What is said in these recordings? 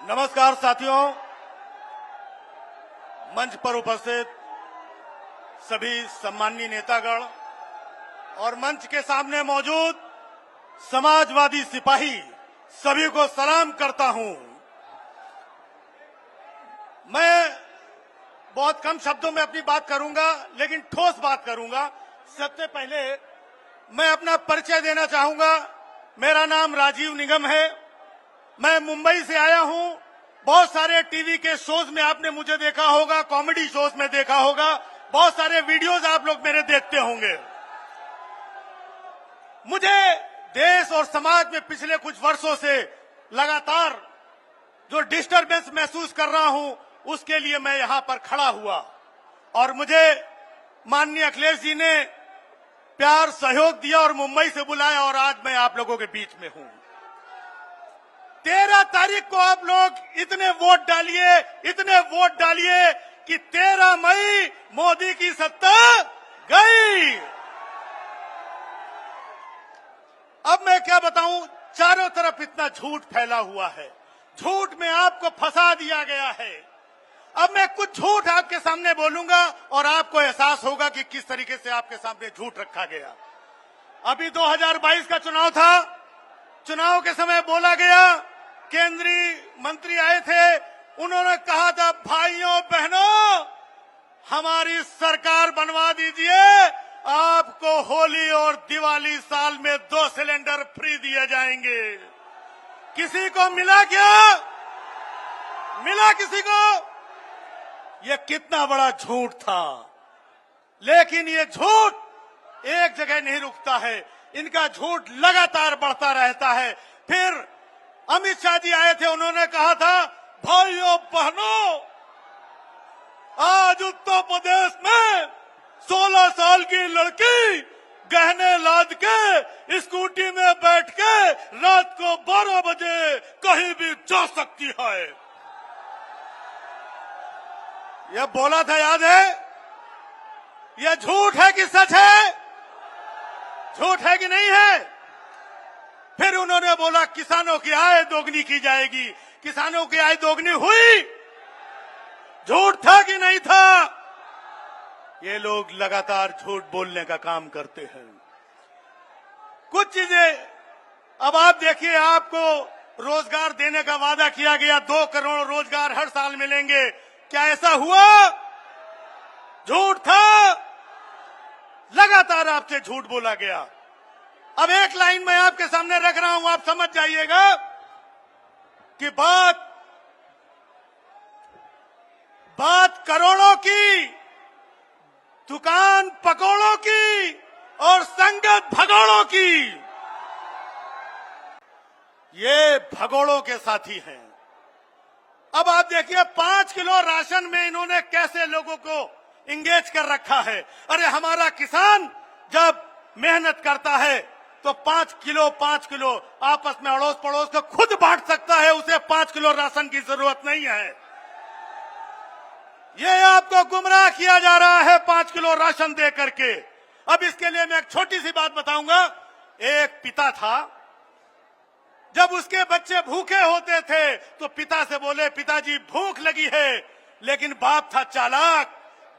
नमस्कार साथियों, मंच पर उपस्थित सभी सम्माननीय नेतागण और मंच के सामने मौजूद समाजवादी सिपाही सभी को सलाम करता हूं। मैं बहुत कम शब्दों में अपनी बात करूंगा, लेकिन ठोस बात करूंगा। सबसे पहले मैं अपना परिचय देना चाहूंगा। मेरा नाम राजीव निगम है। मैं मुंबई से आया हूं। बहुत सारे टीवी के शोज में आपने मुझे देखा होगा, कॉमेडी शोज में देखा होगा, बहुत सारे वीडियोज आप लोग मेरे देखते होंगे। मुझे देश और समाज में पिछले कुछ वर्षों से लगातार जो डिस्टर्बेंस महसूस कर रहा हूं, उसके लिए मैं यहां पर खड़ा हुआ और मुझे माननीय अखिलेश जी ने प्यार सहयोग दिया और मुंबई से बुलाया और आज मैं आप लोगों के बीच में हूं। 13 तारीख को आप लोग इतने वोट डालिए कि 13 मई मोदी की सत्ता गई। अब मैं क्या बताऊं, चारों तरफ इतना झूठ फैला हुआ है, झूठ में आपको फंसा दिया गया है। अब मैं कुछ झूठ आपके सामने बोलूंगा और आपको एहसास होगा कि किस तरीके से आपके सामने झूठ रखा गया। अभी 2022 का चुनाव था। चुनाव के समय बोला गया, केंद्रीय मंत्री आए थे, उन्होंने कहा था भाइयों बहनों हमारी सरकार बनवा दीजिए, आपको होली और दिवाली साल में 2 सिलेंडर फ्री दिए जाएंगे। किसी को मिला क्या? मिला किसी को? ये कितना बड़ा झूठ था। लेकिन ये झूठ एक जगह नहीं रुकता है, इनका झूठ लगातार बढ़ता रहता है। फिर अमित शाह जी आए थे, उन्होंने कहा था भाइयों बहनों आज उत्तर प्रदेश में 16 साल की लड़की गहने लाद के स्कूटी में बैठ के रात को 12 बजे कहीं भी जा सकती है। यह बोला था, याद है? यह झूठ है कि सच है? झूठ है कि नहीं है? फिर उन्होंने बोला किसानों की आय दोगुनी की जाएगी। किसानों की आय दोगुनी हुई? झूठ था कि नहीं था? ये लोग लगातार झूठ बोलने का काम करते हैं। कुछ चीजें अब आप देखिए, आपको रोजगार देने का वादा किया गया, 2 करोड़ रोजगार हर साल मिलेंगे। क्या ऐसा हुआ? झूठ था। लगातार आपसे झूठ बोला गया। अब एक लाइन मैं आपके सामने रख रहा हूं, आप समझ जाइएगा कि बात करोड़ों की, दुकान पकौड़ों की और संगत भगोड़ों की। ये भगोड़ों के साथी हैं। अब आप देखिए 5 किलो राशन में इन्होंने कैसे लोगों को इंगेज कर रखा है। अरे हमारा किसान जब मेहनत करता है तो 5 किलो आपस में अड़ोस पड़ोस को खुद बांट सकता है, उसे 5 किलो राशन की जरूरत नहीं है। ये आपको गुमराह किया जा रहा है 5 किलो राशन दे करके। अब इसके लिए मैं एक छोटी सी बात बताऊंगा। एक पिता था, जब उसके बच्चे भूखे होते थे तो पिता से बोले पिताजी भूख लगी है, लेकिन बाप था चालाक।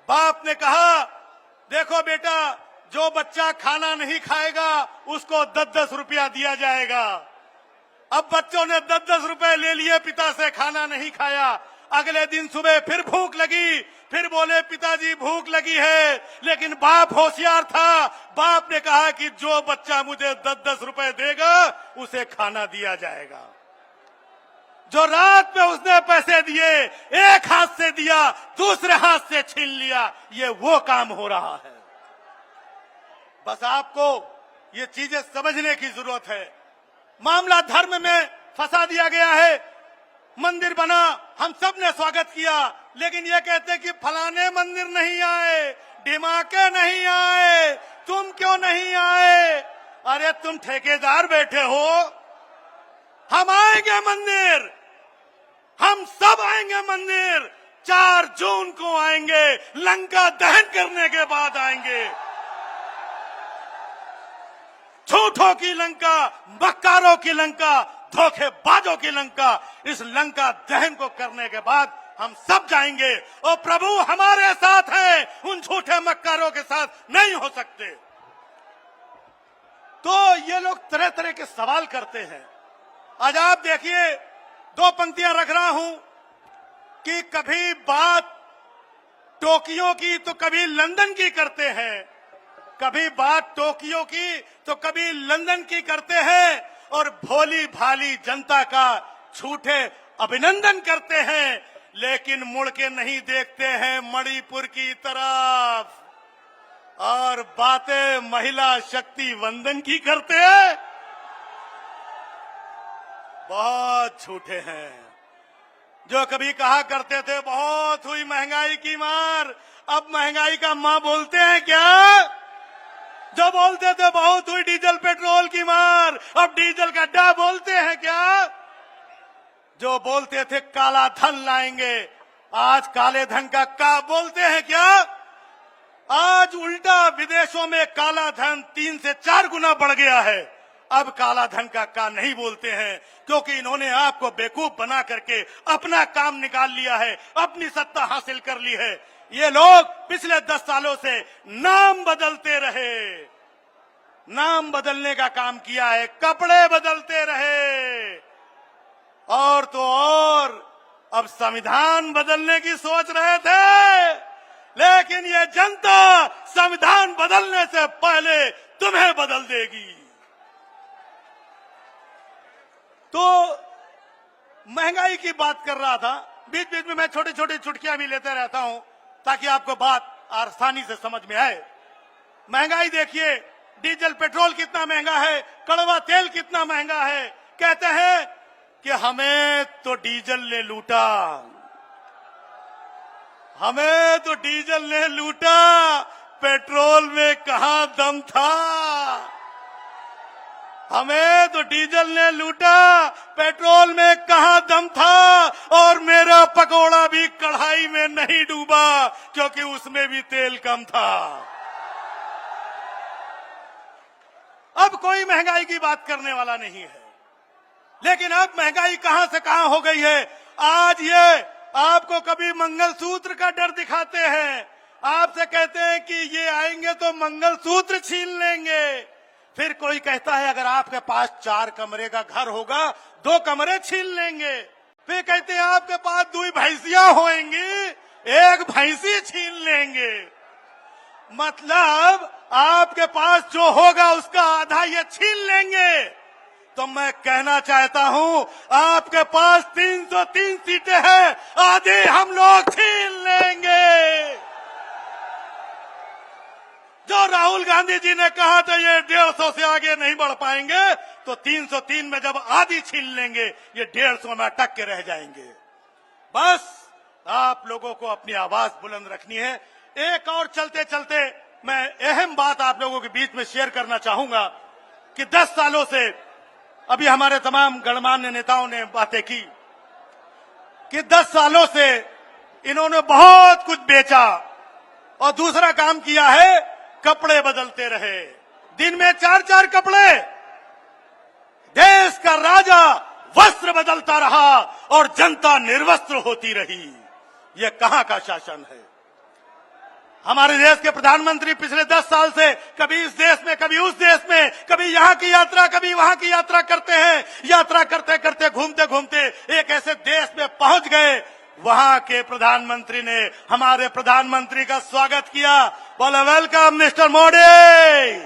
बाप ने कहा देखो बेटा, जो बच्चा खाना नहीं खाएगा उसको 10-10 रुपया दिया जाएगा। अब बच्चों ने 10-10 रुपए ले लिए, पिता से खाना नहीं खाया। अगले दिन सुबह फिर भूख लगी, फिर बोले पिताजी भूख लगी है, लेकिन बाप होशियार था। बाप ने कहा कि जो बच्चा मुझे 10-10 रुपए देगा उसे खाना दिया जाएगा। जो रात में उसने पैसे दिए, एक हाथ से दिया, दूसरे हाथ से छीन लिया, ये वो काम हो रहा है। बस आपको ये चीजें समझने की जरूरत है। मामला धर्म में फंसा दिया गया है। मंदिर बना, हम सब ने स्वागत किया, लेकिन ये कहते कि फलाने मंदिर नहीं आए, ढिमाके नहीं आए, तुम क्यों नहीं आए? अरे तुम ठेकेदार बैठे हो, हम आएंगे मंदिर, हम सब आएंगे मंदिर। 4 जून को आएंगे, लंका दहन करने के बाद आएंगे। झूठों की लंका, मक्कारों की लंका धोखेबाजों की लंका, इस लंका दहन को करने के बाद हम सब जाएंगे और प्रभु हमारे साथ हैं, उन झूठे मक्कारों के साथ नहीं हो सकते। तो ये लोग तरह तरह के सवाल करते हैं। आज आप देखिए, दो पंक्तियां रख रहा हूं कि कभी बात टोक्यो की तो कभी लंदन की करते हैं, कभी बात टोक्यो की तो कभी लंदन की करते हैं और भोली भाली जनता का झूठे अभिनंदन करते हैं, लेकिन मुड़ के नहीं देखते हैं मणिपुर की तरफ और बातें महिला शक्ति वंदन की करते हैं। बहुत झूठे हैं। जो कभी कहा करते थे बहुत हुई महंगाई की मार, अब महंगाई का मां बोलते हैं क्या? जो बोलते थे बहुत हुई डीजल पेट्रोल की मार, अब डीजल का डा बोलते हैं क्या? जो बोलते थे काला धन लाएंगे, आज काले धन का बोलते हैं क्या? आज उल्टा विदेशों में काला धन 3 से 4 गुना बढ़ गया है। अब काला धन का नहीं बोलते हैं, क्योंकि इन्होंने आपको बेवकूफ बना करके अपना काम निकाल लिया है, अपनी सत्ता हासिल कर ली है। ये लोग पिछले 10 सालों से नाम बदलते रहे, नाम बदलने का काम किया है, कपड़े बदलते रहे और तो और अब संविधान बदलने की सोच रहे थे, लेकिन ये जनता संविधान बदलने से पहले तुम्हें बदल देगी। तो महंगाई की बात कर रहा था, बीच बीच में मैं छोटी छोटी चुटकियां भी लेते रहता हूं ताकि आपको बात आसानी से समझ में आए। महंगाई देखिए, डीजल पेट्रोल कितना महंगा है, कड़वा तेल कितना महंगा है। कहते हैं कि हमें तो डीजल ने लूटा, हमें तो डीजल ने लूटा, पेट्रोल में कहां दम था। हमें तो डीजल ने लूटा, पेट्रोल में कहां दम था, और मेरा पकोड़ा भी कढ़ाई में नहीं डूबा क्योंकि उसमें भी तेल कम था। अब कोई महंगाई की बात करने वाला नहीं है, लेकिन अब महंगाई कहां से कहां हो गई है। आज ये आपको कभी मंगलसूत्र का डर दिखाते हैं, आपसे कहते हैं कि ये आएंगे तो मंगलसूत्र छीन लेंगे। फिर कोई कहता है अगर आपके पास 4 कमरे का घर होगा 2 कमरे छीन लेंगे। फिर कहते हैं आपके पास 2 भैंसियां होंगी, 1 भैंसी छीन लेंगे। मतलब आपके पास जो होगा उसका आधा ये छीन लेंगे। तो मैं कहना चाहता हूं, आपके पास 303 सीटें हैं, आधी हम लोग छीन लेंगे। जो राहुल गांधी जी ने कहा था ये 150 से आगे नहीं बढ़ पाएंगे, तो 303 में जब आधी छीन लेंगे ये 150 में अटक के रह जाएंगे। बस आप लोगों को अपनी आवाज बुलंद रखनी है। एक और चलते चलते मैं अहम बात आप लोगों के बीच में शेयर करना चाहूंगा कि 10 सालों से अभी हमारे तमाम गणमान्य नेताओं ने बातें की कि 10 सालों से इन्होंने बहुत कुछ बेचा और दूसरा काम किया है, कपड़े बदलते रहे। दिन में 4-4 कपड़े, देश का राजा वस्त्र बदलता रहा और जनता निर्वस्त्र होती रही। यह कहां का शासन है? हमारे देश के प्रधानमंत्री पिछले 10 साल से कभी इस देश में, कभी उस देश में, कभी यहां की यात्रा, कभी वहां की यात्रा करते हैं। यात्रा करते करते, घूमते घूमते एक ऐसे देश में पहुंच गए, वहां के प्रधानमंत्री ने हमारे प्रधानमंत्री का स्वागत किया, बोले वेलकम मिस्टर मोदी।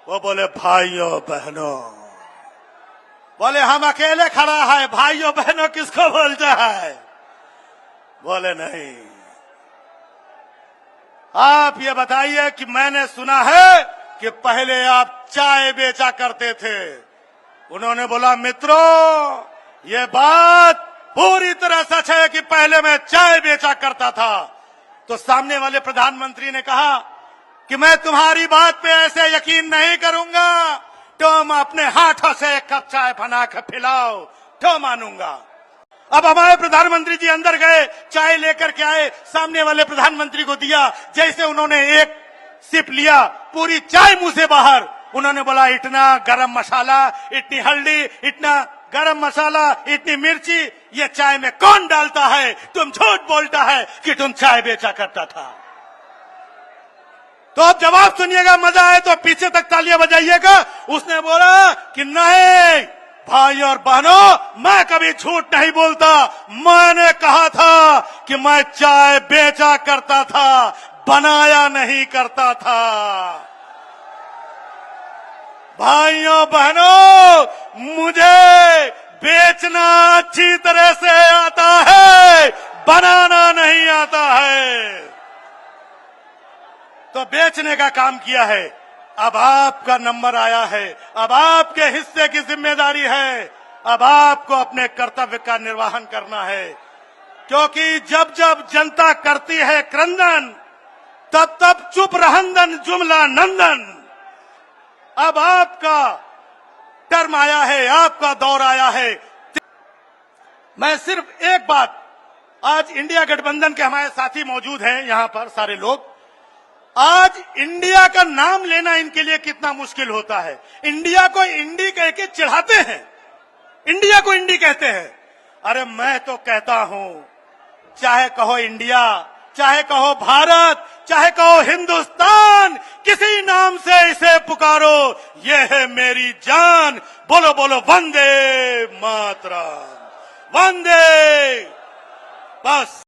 वो बोले भाइयों बहनों, बोले हम अकेले खड़ा है, भाइयों बहनों किसको बोलता है? बोले नहीं, आप ये बताइए कि मैंने सुना है कि पहले आप चाय बेचा करते थे। उन्होंने बोला मित्रों, ये बात पूरी तरह सच है कि पहले मैं चाय बेचा करता था। तो सामने वाले प्रधानमंत्री ने कहा कि मैं तुम्हारी बात पे ऐसे यकीन नहीं करूंगा, तुम अपने हाथों से 1 कप चाय बना कर पिलाओ तो मानूंगा। अब हमारे प्रधानमंत्री जी अंदर गए, चाय लेकर के आए, सामने वाले प्रधानमंत्री को दिया। जैसे उन्होंने एक सिप लिया, पूरी चाय मुंह से बाहर, उन्होंने बोला इतना गरम मसाला, इतनी हल्दी, इतना गरम मसाला, इतनी मिर्ची, ये चाय में कौन डालता है? तुम झूठ बोलता है कि तुम चाय बेचा करता था। तो अब जवाब सुनिएगा, मजा आए तो पीछे तक तालियां बजाइएगा। उसने बोला कि नहीं भाई और बहनों, मैं कभी झूठ नहीं बोलता। मैंने कहा था कि मैं चाय बेचा करता था, बनाया नहीं करता था। भाइयों बहनों, मुझे बेचना अच्छी तरह से आता है, बनाना नहीं आता है। तो बेचने का काम किया है। अब आपका नंबर आया है, अब आपके हिस्से की जिम्मेदारी है। अब आपको अपने कर्तव्य का निर्वहन करना है, क्योंकि जब जब जनता करती है क्रंदन, तब तब चुप रहंदन जुमला नंदन। अब आपका टर्म आया है, आपका दौर आया है। मैं सिर्फ एक बात, आज इंडिया गठबंधन के हमारे साथी मौजूद हैं यहां पर सारे लोग। आज इंडिया का नाम लेना इनके लिए कितना मुश्किल होता है। इंडिया को इंडी कह के चिढ़ाते हैं, इंडिया को इंडी कहते हैं। अरे मैं तो कहता हूं, चाहे कहो इंडिया, चाहे कहो भारत, चाहे कहो हिंदुस्तान, किसी नाम से इसे पुकारो, ये है मेरी जान। बोलो बोलो वंदे मातरम, वंदे। बस।